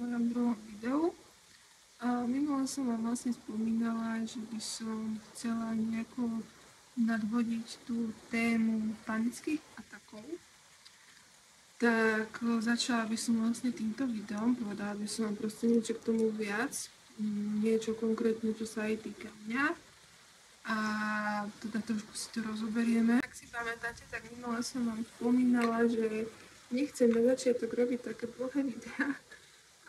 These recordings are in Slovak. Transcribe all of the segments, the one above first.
mojom druhom videu. Minule som vám vlastne spomínala, že by som chcela nejako nadhodiť tú tému panických atakov. Tak začala by som vlastne týmto videom, povedala by som vám proste niečo k tomu viac, niečo konkrétne, čo sa aj týka mňa. A teda trošku si to rozoberieme. Ak si pamätáte, tak minule som vám spomínala, že nechcem na začiatok robiť také dlhé videá,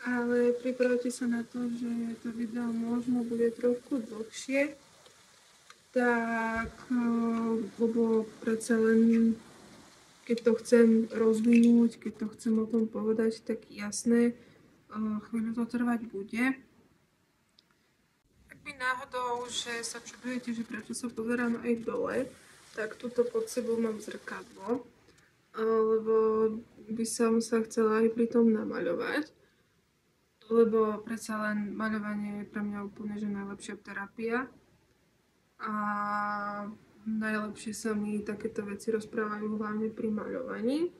ale pripravte sa na to, že to video možno bude trošku dlhšie, tak, lebo predsa len, keď to chcem rozvinúť, keď to chcem o tom povedať, tak jasné, chvíľu to trvať bude. Ak by náhodou, že sa čudujete, že prečo sa pozerám aj dole, tak tuto pod sebou mám zrkadlo, lebo by som sa chcela aj pri tom namaľovať. Lebo predsa len maľovanie je pre mňa úplne že najlepšia terapia a najlepšie sa mi takéto veci rozprávajú hlavne pri maľovaní.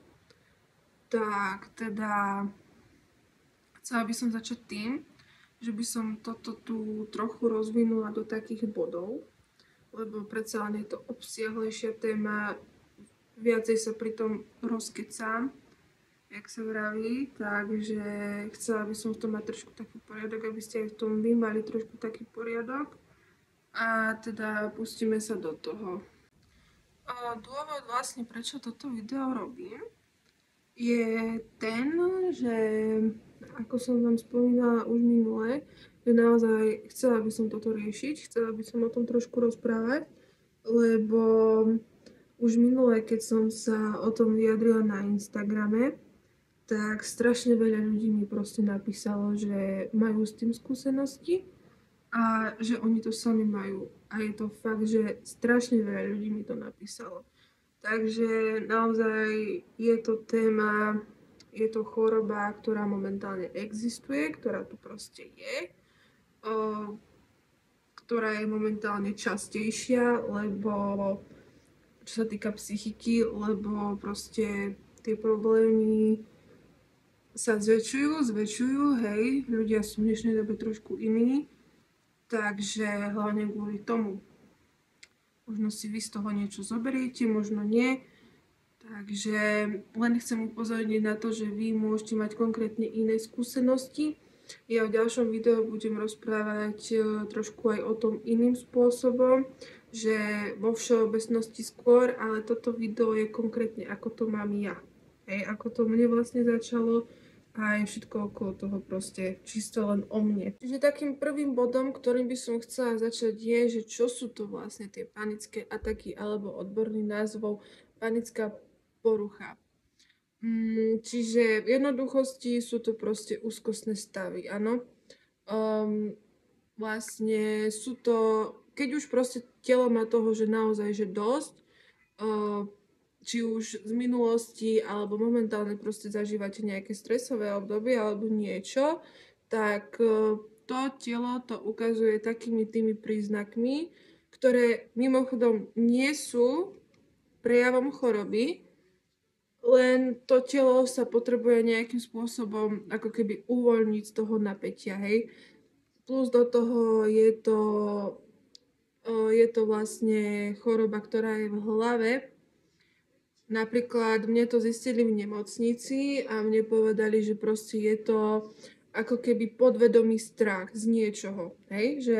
Tak teda chcela by som začať tým, že by som toto tu trochu rozvinula do takých bodov, lebo predsa len je to obsiahlejšia téma, viacej sa pri tom rozkecám, jak sa vraví, takže chcela by som v tom mať trošku taký poriadok, aby ste aj v tom vy mali trošku taký poriadok. A teda pustíme sa do toho. Dôvod vlastne, prečo toto video robím, je ten, že ako som vám spomínala už minule, že naozaj chcela by som toto riešiť, chcela by som o tom trošku rozprávať, lebo už minule, keď som sa o tom vyjadrila na Instagrame, tak strašne veľa ľudí mi proste napísalo, že majú s tým skúsenosti a že oni to sami majú. A je to fakt, že strašne veľa ľudí mi to napísalo. Takže naozaj je to téma, je to choroba, ktorá momentálne existuje, ktorá tu proste je, ktorá je momentálne častejšia, lebo čo sa týka psychiky, lebo proste tie problémy sa zväčšujú, hej, ľudia sú v dnešnej dobe trošku iní, takže hlavne kvôli tomu. Možno si vy z toho niečo zoberiete, možno nie, takže len chcem upozorniť na to, že vy môžete mať konkrétne iné skúsenosti. Ja v ďalšom videu budem rozprávať trošku aj o tom iným spôsobom, že vo všeobecnosti skôr, ale toto video je konkrétne ako to mám ja. Hej, ako to mne vlastne začalo a je všetko okolo toho proste čisto len o mne. Čiže takým prvým bodom, ktorým by som chcela začať je, že čo sú to vlastne tie panické ataky alebo odborný názov panická porucha. Čiže v jednoduchosti sú to proste úzkostné stavy, áno. Vlastne sú to, keď už proste telo má toho, že naozaj, že dosť, či už z minulosti, alebo momentálne proste zažívate nejaké stresové obdobie alebo niečo, tak to telo to ukazuje takými tými príznakmi, ktoré mimochodom nie sú prejavom choroby, len to telo sa potrebuje nejakým spôsobom ako keby uvoľniť z toho napätia, hej. Plus do toho je to vlastne choroba, ktorá je v hlave. Napríklad mne to zistili v nemocnici a mne povedali, že proste je to ako keby podvedomý strach z niečoho, hej? Že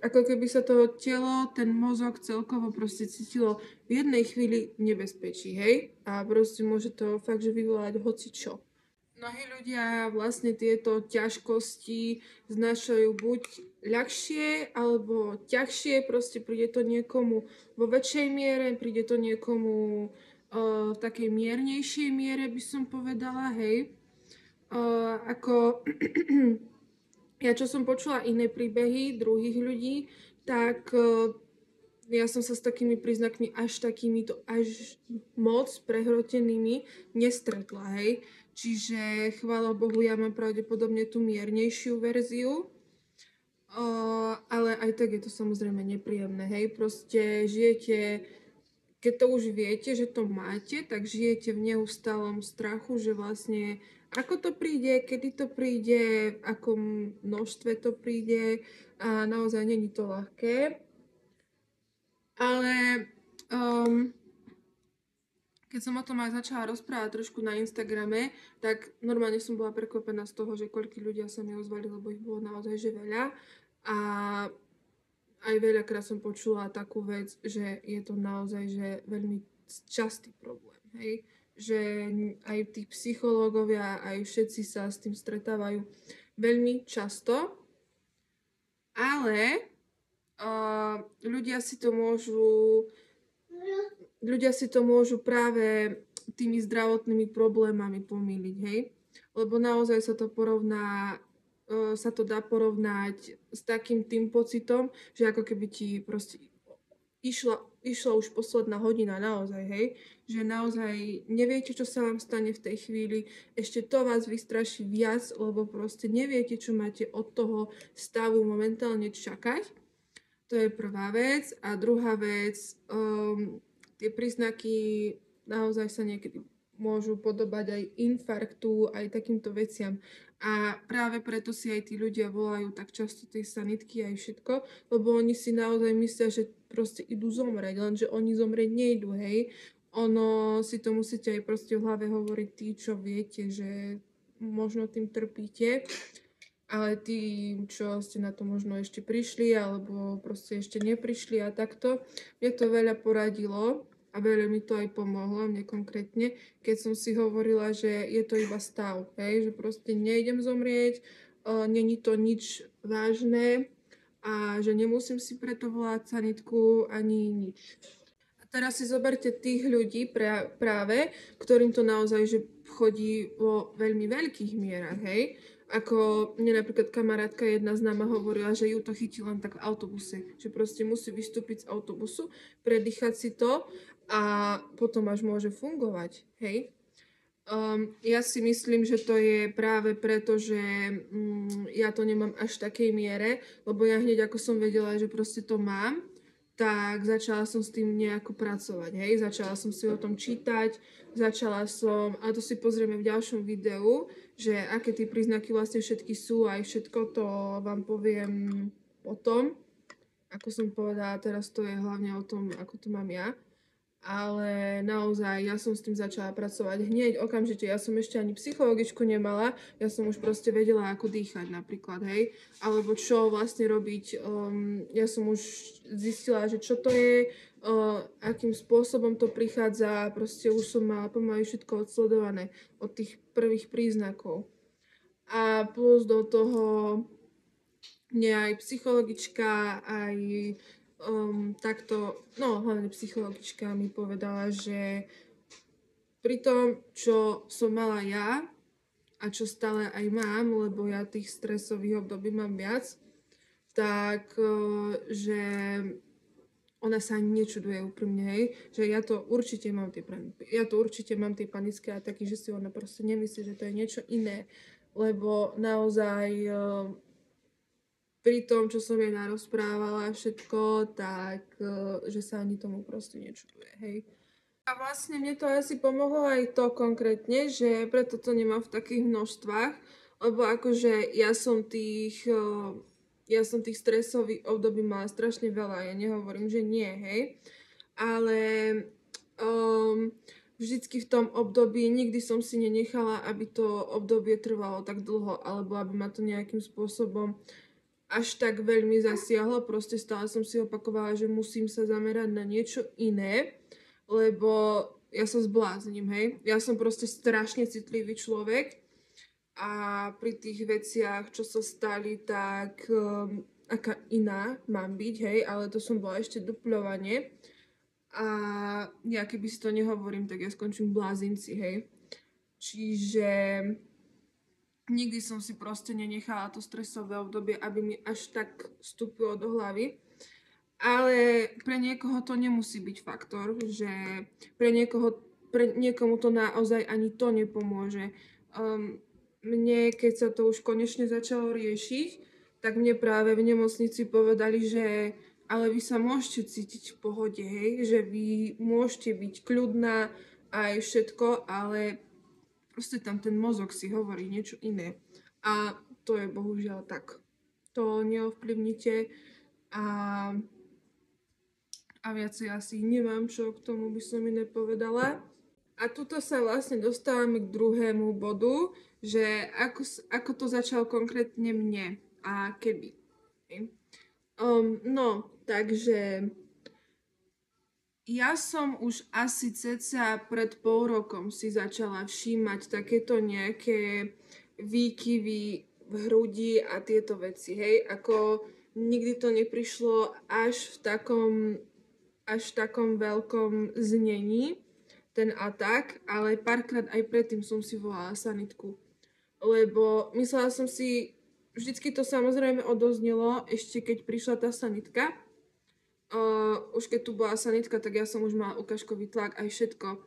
ako keby sa to telo, ten mozog celkovo proste cítilo v jednej chvíli v nebezpečí, hej? A proste môže to fakt, že vyvolať hocičo. Mnohí ľudia vlastne tieto ťažkosti znášajú buď ľahšie alebo ťažšie, proste príde to niekomu vo väčšej miere, príde to niekomu v takej miernejšej miere, by som povedala, hej. Ako ja, čo som počula iné príbehy druhých ľudí, tak ja som sa s takými príznakmi až moc prehrotenými nestretla, hej. Čiže chvála Bohu, ja mám pravdepodobne tú miernejšiu verziu, ale aj tak je to samozrejme nepríjemné, hej. Proste žijete, keď to už viete, že to máte, tak žijete v neustálom strachu, že vlastne ako to príde, kedy to príde, v akom množstve to príde a naozaj není to ľahké. Ale keď som o tom aj začala rozprávať trošku na Instagrame, tak normálne som bola prekvapená z toho, že koľkí ľudia sa mi ozvali, lebo ich bolo naozaj že veľa. A aj veľakrát som počula takú vec, že je to naozaj že veľmi častý problém, hej? Že aj tí psychológovia, aj všetci sa s tým stretávajú veľmi často, ale ľudia si to môžu práve tými zdravotnými problémami pomýliť, hej? Lebo naozaj sa to dá porovnať s takým tým pocitom, že ako keby ti proste išla už posledná hodina naozaj, hej? Že naozaj neviete, čo sa vám stane v tej chvíli, ešte to vás vystraší viac, lebo proste neviete, čo máte od toho stavu momentálne čakať. To je prvá vec. A druhá vec, tie príznaky naozaj sa niekedy môžu podobať aj infarktu, aj takýmto veciam. A práve preto si aj tí ľudia volajú tak často tie sanitky aj všetko, lebo oni si naozaj myslia, že proste idú zomrieť, lenže oni zomrieť nejdú, hej. Ono si to musíte aj proste v hlave hovoriť tí, čo viete, že možno tým trpíte, ale tí, čo ste na to možno ešte prišli, alebo proste ešte neprišli a takto, mne to veľa poradilo. A veľmi mi to aj pomohlo, mne konkrétne, keď som si hovorila, že je to iba stav, hej? Že proste nejdem zomrieť, není to nič vážne a že nemusím si preto volať sanitku ani nič. A teraz si zoberte tých ľudí práve, ktorým to naozaj že chodí vo veľmi veľkých mierach, hej? Ako mne napríklad kamarátka jedna známa hovorila, že ju to chytí len tak v autobuse, že proste musí vystúpiť z autobusu, predýchať si to a potom až môže fungovať, hej. Ja si myslím, že to je práve preto, že ja to nemám až v takej miere, lebo ja hneď ako som vedela, že proste to mám, tak začala som s tým nejako pracovať, hej. Začala som si o tom čítať, a to si pozrieme v ďalšom videu, že aké tie príznaky vlastne všetky sú, aj všetko to vám poviem potom. Ako som povedala, teraz to je hlavne o tom, ako to mám ja. Ale naozaj, ja som s tým začala pracovať hneď, okamžite. Ja som ešte ani psychologičku nemala, ja som už proste vedela, ako dýchať napríklad, hej. Alebo čo vlastne robiť. Ja som už zistila, že čo to je, akým spôsobom to prichádza. Proste už som mala pomaly všetko odsledované od tých prvých príznakov. A plus do toho mne aj psychologička, aj hlavne psychologička mi povedala, že pri tom, čo som mala ja a čo stále aj mám, lebo ja tých stresových období mám viac, tak že ona sa ani nečuduje úprimne, hej, že ja to určite mám tie panické ataky, že si ona proste nemyslí, že to je niečo iné, lebo naozaj pri tom, čo som jej narozprávala všetko, tak že sa ani tomu proste nečuduje, hej. A vlastne mne to asi pomohlo aj to konkrétne, že preto to nemám v takých množstvách, lebo akože ja som tých stresových období mala strašne veľa, ja nehovorím, že nie, hej, ale vždycky v tom období nikdy som si nenechala, aby to obdobie trvalo tak dlho, alebo aby ma to nejakým spôsobom až tak veľmi zasiahlo, proste stále som si opakovala, že musím sa zamerať na niečo iné, lebo ja sa zblázním, hej. Ja som proste strašne citlivý človek a pri tých veciach, čo sa stali, tak aká iná mám byť, hej, ale to som bola ešte dupľovanie a ja keby si to nehovorím, tak ja skončím v blázinci, hej. Čiže nikdy som si proste nenechala to stresové obdobie, aby mi až tak vstúpilo do hlavy. Ale pre niekoho to nemusí byť faktor, že pre niekomu to naozaj ani to nepomôže. Mne, keď sa to už konečne začalo riešiť, tak mne práve v nemocnici povedali, že ale vy sa môžete cítiť v pohode, hej? Že vy môžete byť kľudná aj všetko, ale proste tam ten mozog si hovorí niečo iné. A to je bohužiaľ tak. To neovplyvnite a, a viacej asi nemám, čo k tomu by som iné povedala. A tuto sa vlastne dostávame k druhému bodu, že ako to začalo konkrétne mne a kedy. No, takže ja som už asi cca pred pol rokom si začala všímať takéto nejaké výkyvy v hrudi a tieto veci, hej, ako nikdy to neprišlo až v takom veľkom znení, ten atak, ale párkrát aj predtým som si volala sanitku, lebo myslela som si, vždycky to samozrejme odoznelo, ešte keď prišla tá sanitka, už keď tu bola sanitka, tak ja som už mala ukážkový tlak aj všetko.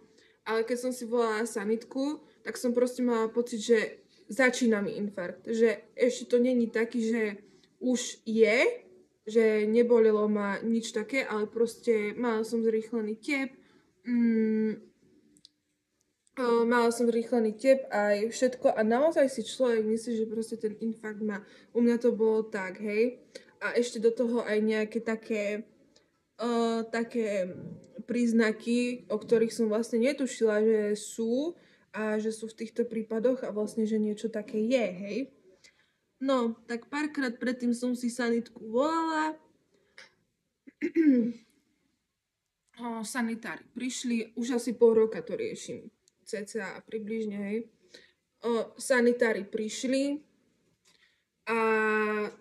Ale keď som si volala sanitku, tak som proste mala pocit, že začína mi infarkt. Že ešte to není taký, že už je, že nebolelo ma nič také, ale proste mala som zrýchlený tep, mala som zrýchlený tep aj všetko a naozaj si človek myslí, že proste ten infarkt má. U mňa to bolo tak, hej. A ešte do toho aj nejaké také príznaky, o ktorých som vlastne netušila, že sú a že sú v týchto prípadoch a vlastne, že niečo také je, hej. No, tak párkrát predtým som si sanitku volala. Sanitári prišli, už asi pol roka to riešim, cca približne, hej. Sanitári prišli a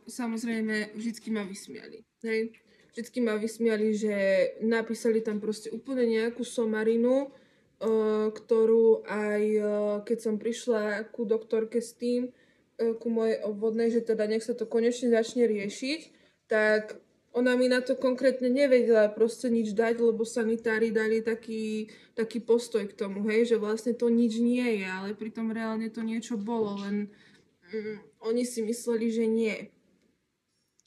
samozrejme vždycky ma vysmiali, hej. Vždycky ma vysmiali, že napísali tam proste úplne nejakú somarinu, ktorú aj keď som prišla ku doktorke s tým, ku mojej obvodnej, že teda nech sa to konečne začne riešiť, tak ona mi na to konkrétne nevedela proste nič dať, lebo sanitári dali taký postoj k tomu, hej, že vlastne to nič nie je, ale pritom reálne to niečo bolo, len oni si mysleli, že nie.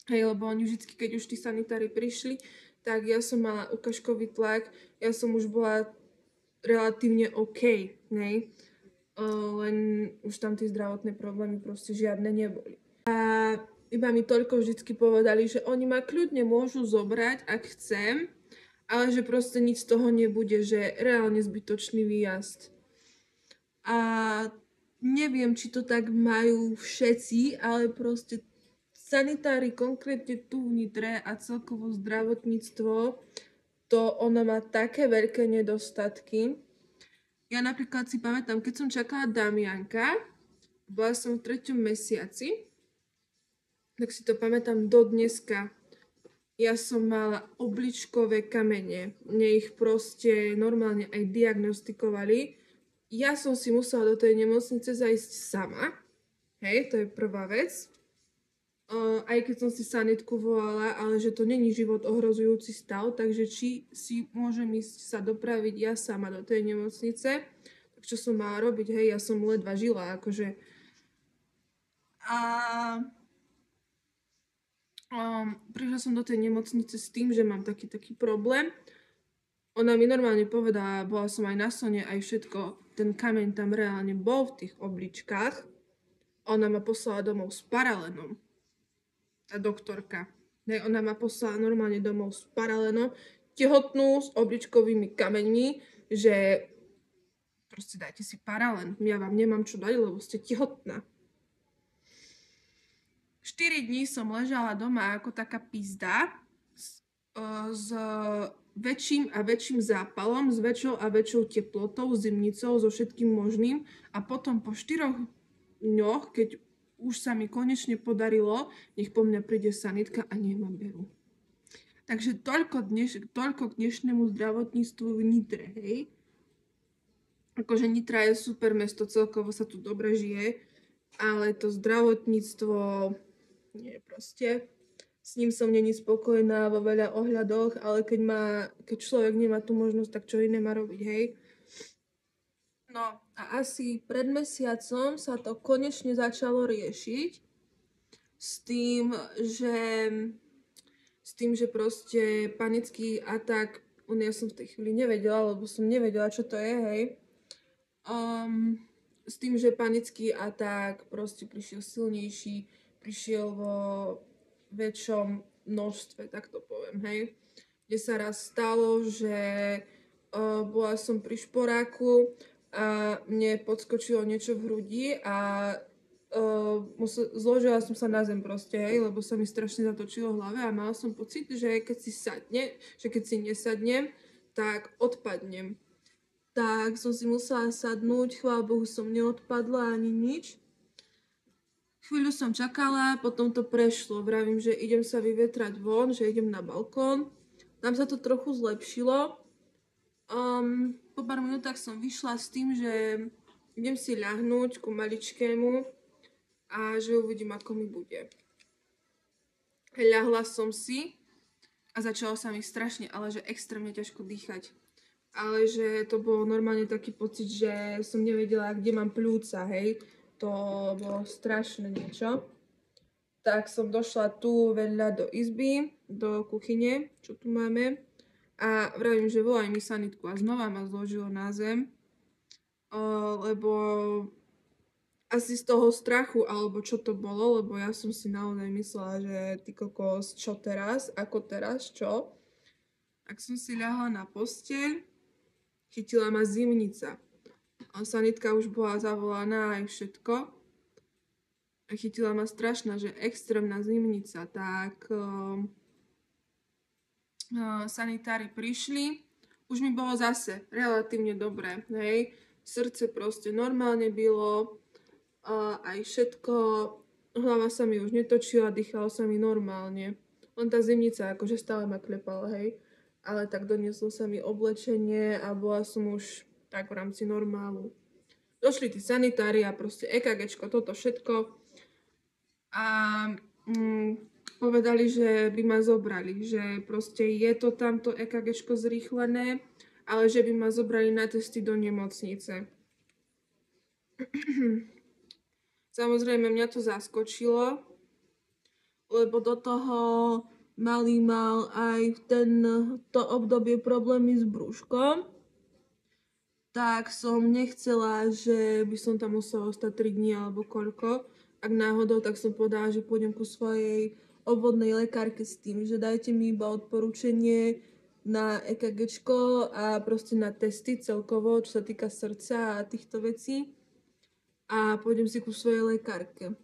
Hej, lebo oni vždycky, keď už tí sanitári prišli, tak ja som mala ukážkový tlak, ja som už bola relatívne OK, hej. Len už tam tie zdravotné problémy proste žiadne neboli. A iba mi toľko vždycky povedali, že oni ma kľudne môžu zobrať, ak chcem, ale že proste nič z toho nebude, že reálne zbytočný výjazd. A neviem, či to tak majú všetci, ale proste sanitári konkrétne tu v Nitre a celkovo zdravotníctvo, to ono má také veľké nedostatky. Ja napríklad si pamätám, keď som čakala Damianka, bola som v 3. mesiaci, tak si to pamätám do dneska. Ja som mala obličkové kamene. Mne ich proste normálne aj diagnostikovali. Ja som si musela do tej nemocnice zajsť sama. Hej, to je prvá vec. Aj keď som si sanitku volala, ale že to není život ohrozujúci stav, takže či si môžem ísť sa dopraviť ja sama do tej nemocnice, tak čo som mala robiť, hej, ja som ledva žila, akože. A prišla som do tej nemocnice s tým, že mám taký problém. Ona mi normálne povedala, bola som aj na sone, aj všetko, ten kameň tam reálne bol v tých obličkách. Ona ma poslala domov s paralenom. Tá doktorka. Ona ma poslala normálne domov s paralenom, tehotnú s obličkovými kameňmi, že proste dajte si paralen. Ja vám nemám čo dať, lebo ste tehotná. 4 dní som ležala doma ako taká pizda s väčším a väčším zápalom, s väčšou a väčšou teplotou, zimnicou, so všetkým možným. A potom po 4 dňoch, keď už sa mi konečne podarilo, nech po mňa príde sanitka a nech ma berú. Takže toľko k dnešnému zdravotníctvu v Nitre, hej. Akože Nitra je super mesto, celkovo sa tu dobre žije, ale to zdravotníctvo nie proste. S ním som není spokojná vo veľa ohľadoch, ale keď človek nemá tú možnosť, tak čo iné má robiť, hej. No a asi pred mesiacom sa to konečne začalo riešiť s tým, že proste panický atak, ja som v tej chvíli nevedela, lebo som nevedela, čo to je, hej. s tým, že panický atak proste prišiel silnejší, prišiel vo väčšom množstve, tak to poviem, hej. Kde sa raz stalo, že bola som pri šporáku a mne podskočilo niečo v hrudi a zložila som sa na zem proste, hej, lebo sa mi strašne zatočilo v hlave a mala som pocit, že keď si nesadnem, tak odpadnem. Tak som si musela sadnúť, chvála Bohu som neodpadla ani nič. Chvíľu som čakala, potom to prešlo. Vravím, že idem sa vyvetrať von, že idem na balkón. Tam sa to trochu zlepšilo. Po pár minútach som vyšla s tým, že idem si ľahnúť ku maličkému a že uvidím, ako mi bude. Ľahla som si a začalo sa mi strašne, ale že extrémne ťažko dýchať. Ale že to bol normálne taký pocit, že som nevedela, kde mám pľúca, hej. To bolo strašné niečo. Tak som došla tu vedľa do izby, do kuchyne, čo tu máme. A vravím, že volaj mi sanitku a znova ma zložilo na zem. Lebo asi z toho strachu, alebo čo to bolo, lebo ja som si naozaj myslela, že ty kokos, čo teraz, ako teraz, čo? Tak som si ľahla na posteľ, chytila ma zimnica. A sanitka už bola zavolaná aj všetko. A chytila ma strašná, že extrémna zimnica. Tak sanitári prišli. Už mi bolo zase relatívne dobré, hej. Srdce proste normálne bylo, aj všetko. Hlava sa mi už netočila, dýchalo sa mi normálne. Len tá zimnica akože stále ma klepala, hej. Ale tak donieslo sa mi oblečenie a bola som už tak v rámci normálu. Došli tí sanitári a proste EKGčko, toto všetko. A povedali, že by ma zobrali, že proste je to tamto EKGčko zrýchlené, ale že by ma zobrali na testy do nemocnice. Samozrejme, mňa to zaskočilo, lebo do toho malý mal aj to obdobie problémy s brúškom, tak som nechcela, že by som tam musela ostať 3 dní alebo koľko. Ak náhodou, tak som povedala, že pôjdem ku svojej obvodnej lekárke s tým, že dajte mi iba odporúčanie na EKGčko a proste na testy celkovo, čo sa týka srdca a týchto vecí. A pôjdem si ku svojej lekárke.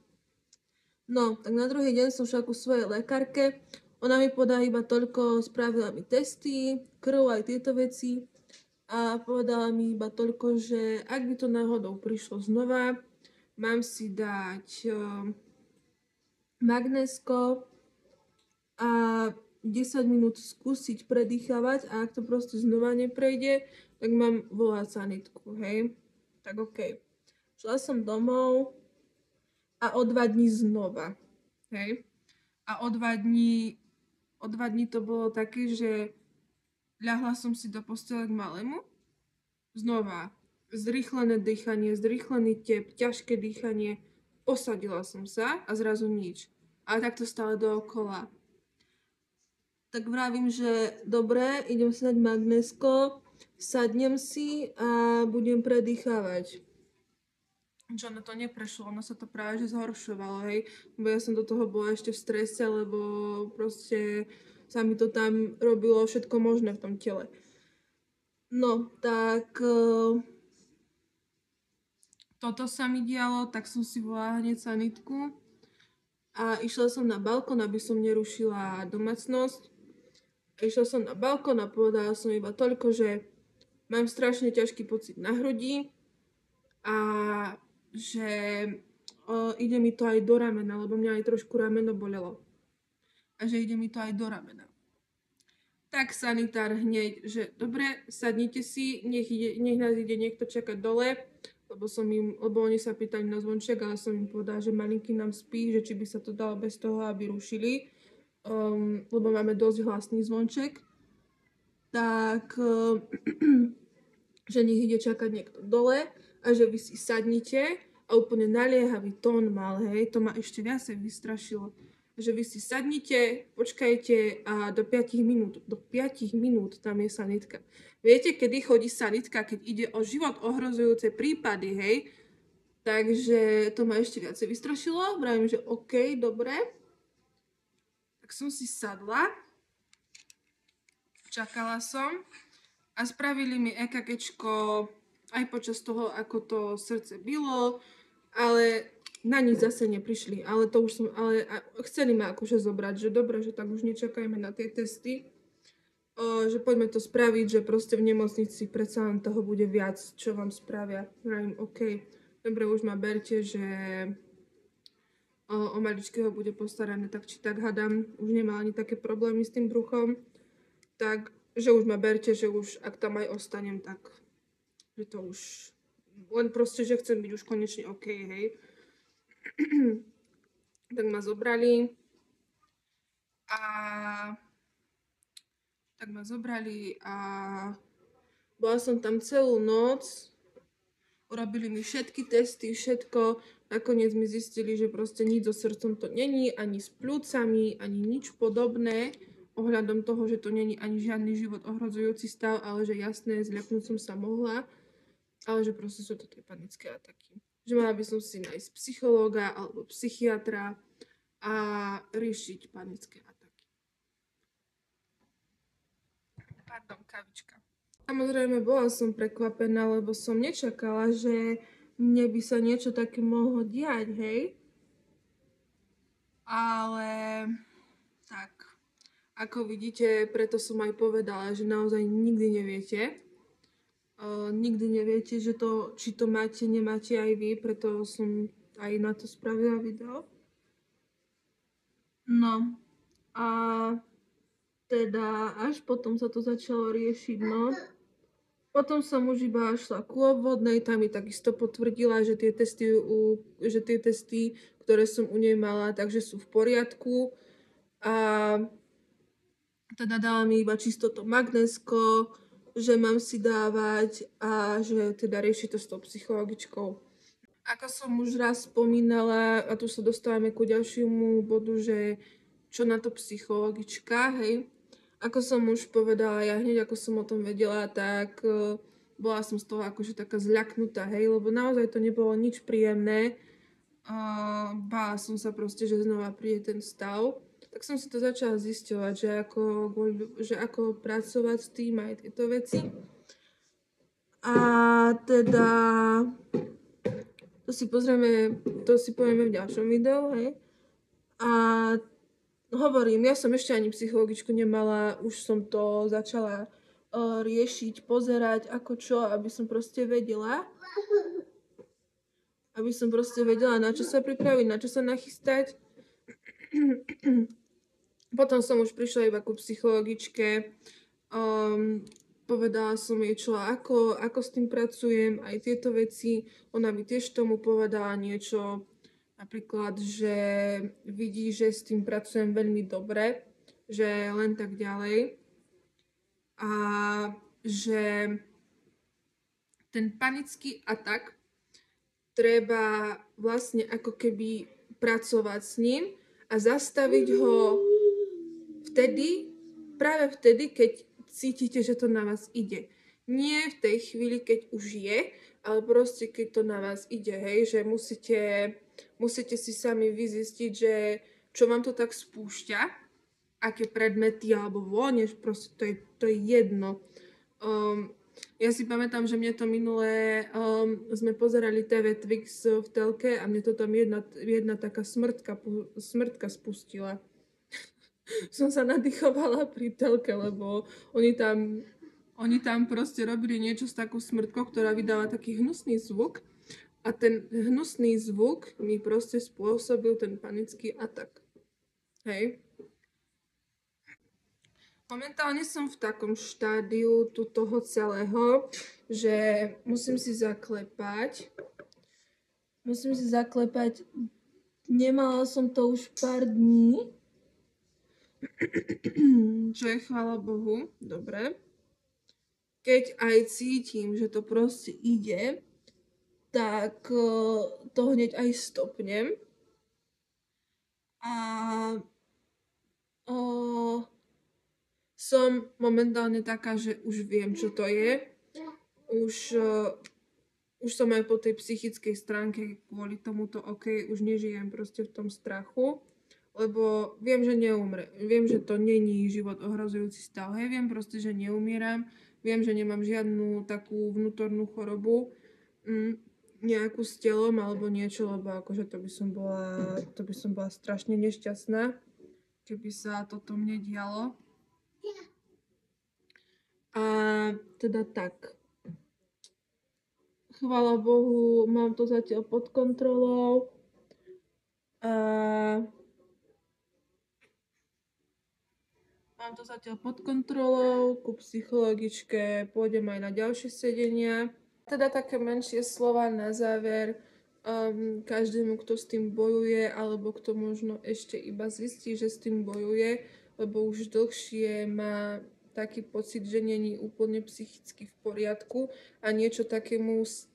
No, tak na druhý deň som šla ku svojej lekárke. Ona mi podala iba toľko, spravila mi testy, krv aj tieto veci. A povedala mi iba toľko, že ak by to náhodou prišlo znova, mám si dať magnésko a 10 minút skúsiť predýchavať a ak to proste znova neprejde, tak mám volať sanitku, hej. Tak okej. Šla som domov a o 2 dní znova, hej. A o 2 dní to bolo také, že ľahla som si do postele k malému, znova zrýchlené dýchanie, zrýchlený tep, ťažké dýchanie, posadila som sa a zrazu nič. Ale takto stále dookola. Tak vravím, že dobre, idem si dať magnésko, sadnem si a budem predýchávať. Čo na to neprešlo, ono sa to práve že zhoršovalo, hej. Bo ja som do toho bola ešte v strese, lebo proste sa mi to tam robilo všetko možné v tom tele. No, tak toto sa mi dialo, tak som si volala hneď sanitku a išla som na balkón, aby som nerušila domácnosť. Išla som na balkón a povedala som iba toľko, že mám strašne ťažký pocit na hrudi a že ide mi to aj do ramena, lebo mňa aj trošku rameno bolelo. A že ide mi to aj do ramena. Tak sanitár hneď, že dobre, sadnite si, nech nás ide niekto čakať dole, lebo oni sa pýtali na zvonček, ale som im povedala, že malinký nám spí, že či by sa to dalo bez toho, aby rušili, lebo máme dosť hlasný zvonček. Tak, že nech ide čakať niekto dole a že vy si sadnite a úplne naliehavý tón mal, hej, to ma ešte viacej vystrašilo. Že vy si sadnite, počkajte a do 5 minút tam je sanitka. Viete, kedy chodí sanitka, keď ide o život ohrozujúce prípady, hej? Takže to ma ešte viacej vystrašilo. Vravím, že OK, dobre. Tak som si sadla. Čakala som. A spravili mi EKGčko aj počas toho, ako to srdce bilo. Ale na nič zase neprišli. Ale to už som... chceli ma akože zobrať, že dobre, že tak už nečakajme na tie testy. Že poďme to spraviť, že proste v nemocnici predsa len toho bude viac, čo vám spravia. Vravím, OK. Dobre, už ma berte, že o maličkého bude postarané, tak či tak hadám, už nemá ani také problémy s tým bruchom, tak, že už ma berte, že už, ak tam aj ostanem, tak, že to už, len proste, že chcem byť už konečne OK, hej. Tak ma zobrali a bola som tam celú noc. Urobili mi všetky testy, všetko. Nakoniec mi zistili, že proste nič so srdcom to není, ani s pľúcami, ani nič podobné. Ohľadom toho, že to není ani žiadny život ohrozujúci stav, ale že jasné, zľaknúť som sa mohla. Ale že proste sú to tie panické ataky. Že mala by som si nájsť psychológa alebo psychiatra a riešiť panické ataky. Pardon, kavička. Samozrejme, bola som prekvapená, lebo som nečakala, že mne by sa niečo také mohlo diať, hej. Ale tak, ako vidíte, preto som aj povedala, že naozaj nikdy neviete. Nikdy neviete, že či to máte, nemáte aj vy, preto som aj na to spravila video. No a teda až potom sa to začalo riešiť, no. Potom som už iba šla ku obvodnej, tam mi takisto potvrdila, že tie testy, ktoré som u nej mala, takže sú v poriadku. A teda dala mi iba čisto to magnézko, že mám si dávať a že teda rieši to s tou psychologičkou. Ako som už raz spomínala, a tu sa dostávame ku ďalšiemu bodu, že čo na to psychologička, hej. Ako som už povedala, ja hneď ako som o tom vedela, tak bola som z toho akože taká zľaknutá, hej, lebo naozaj to nebolo nič príjemné. Bála som sa proste, že znova príde ten stav. Tak som si to začala zisťovať, že ako pracovať s tým aj tieto veci. A teda to si povieme v ďalšom videu, hej. A hovorím, ja som ešte ani psychologičku nemala, už som to začala riešiť, pozerať, ako čo, aby som proste vedela. Na čo sa pripraviť, na čo sa nachystať. Potom som už prišla iba ku psychologičke. Povedala som jej, čo ako s tým pracujem, aj tieto veci. Ona mi tiež tomu povedala niečo. Napríklad, že vidí, že s tým pracujem veľmi dobre, že len tak ďalej. A že ten panický atak treba vlastne ako keby pracovať s ním a zastaviť ho práve vtedy, keď cítite, že to na vás ide. Nie v tej chvíli, keď už je, ale proste keď to na vás ide, hej, že musíte si sami vyzistiť, že čo vám to tak spúšťa, aké predmety alebo vône, proste to je jedno. Ja si pamätám, že mne to minulé sme pozerali TV Twix v telke a mne to tam jedna taká smrtka spustila. Som sa nadýchovala pri telke, lebo oni tam proste robili niečo s takou smrtkou, ktorá vydala taký hnusný zvuk. A ten hnusný zvuk mi proste spôsobil ten panický atak. Hej. Momentálne som v takom štádiu toho celého, že musím si zaklepať. Nemala som to už pár dní. Čo je, chvála Bohu, dobre. Keď aj cítim, že to proste ide, tak to hneď aj stopnem. A som momentálne taká, že už viem, čo to je. Už už som aj po tej psychickej stránke kvôli tomuto OK, už nežijem proste v tom strachu, lebo viem, že neumre. Viem, že to není život ohrozujúci stav. Hej, viem proste, že neumieram. Viem, že nemám žiadnu takú vnútornú chorobu, nejakú s telom alebo niečo, lebo akože to by som bola strašne nešťastná, keby sa toto mne dialo. A teda tak. Chvála Bohu, mám to zatiaľ pod kontrolou. Mám to zatiaľ pod kontrolou, ku psychologičke pôjdem aj na ďalšie sedenia. Teda také menšie slova na záver každému, kto s tým bojuje, alebo kto možno ešte iba zistí, že s tým bojuje, lebo už dlhšie má taký pocit, že není úplne psychicky v poriadku a niečo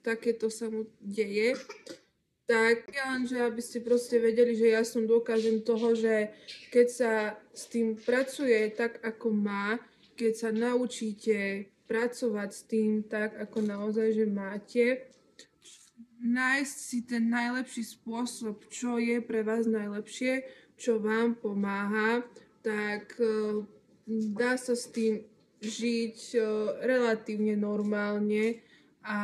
takéto sa mu deje. Tak ja len, že aby ste proste vedeli, že ja som dôkazom toho, že keď sa s tým pracuje tak, ako má, keď sa naučíte pracovať s tým tak, ako naozaj, že máte, nájsť si ten najlepší spôsob, čo je pre vás najlepšie, čo vám pomáha, tak dá sa s tým žiť relatívne normálne a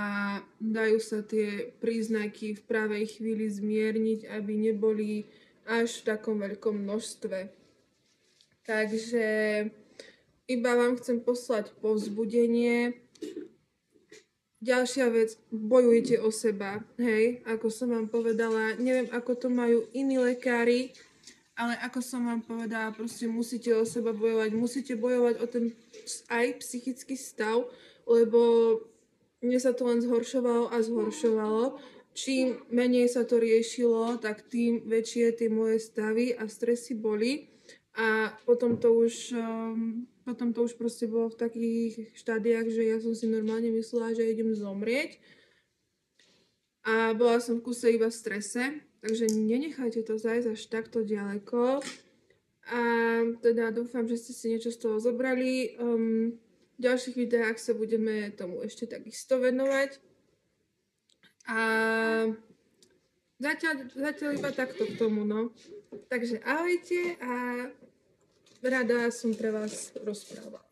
dajú sa tie príznaky v pravej chvíli zmierniť, aby neboli až v takom veľkom množstve. Takže iba vám chcem poslať povzbudenie. Ďalšia vec, bojujte o seba, hej, ako som vám povedala, neviem, ako to majú iní lekári, ale ako som vám povedala, proste musíte o seba bojovať, musíte bojovať o ten aj psychický stav, lebo mne sa to len zhoršovalo a zhoršovalo. Čím menej sa to riešilo, tak tým väčšie tie moje stavy a stresy boli. A potom to už proste bolo v takých štádiách, že ja som si normálne myslela, že idem zomrieť. A bola som v kuse iba v strese, takže nenechajte to zájsť až takto ďaleko. A teda dúfam, že ste si niečo z toho zobrali. V ďalších videách sa budeme tomu ešte takisto venovať. A zatiaľ iba takto k tomu, no. Takže ahojte a rada som pre vás rozprávala.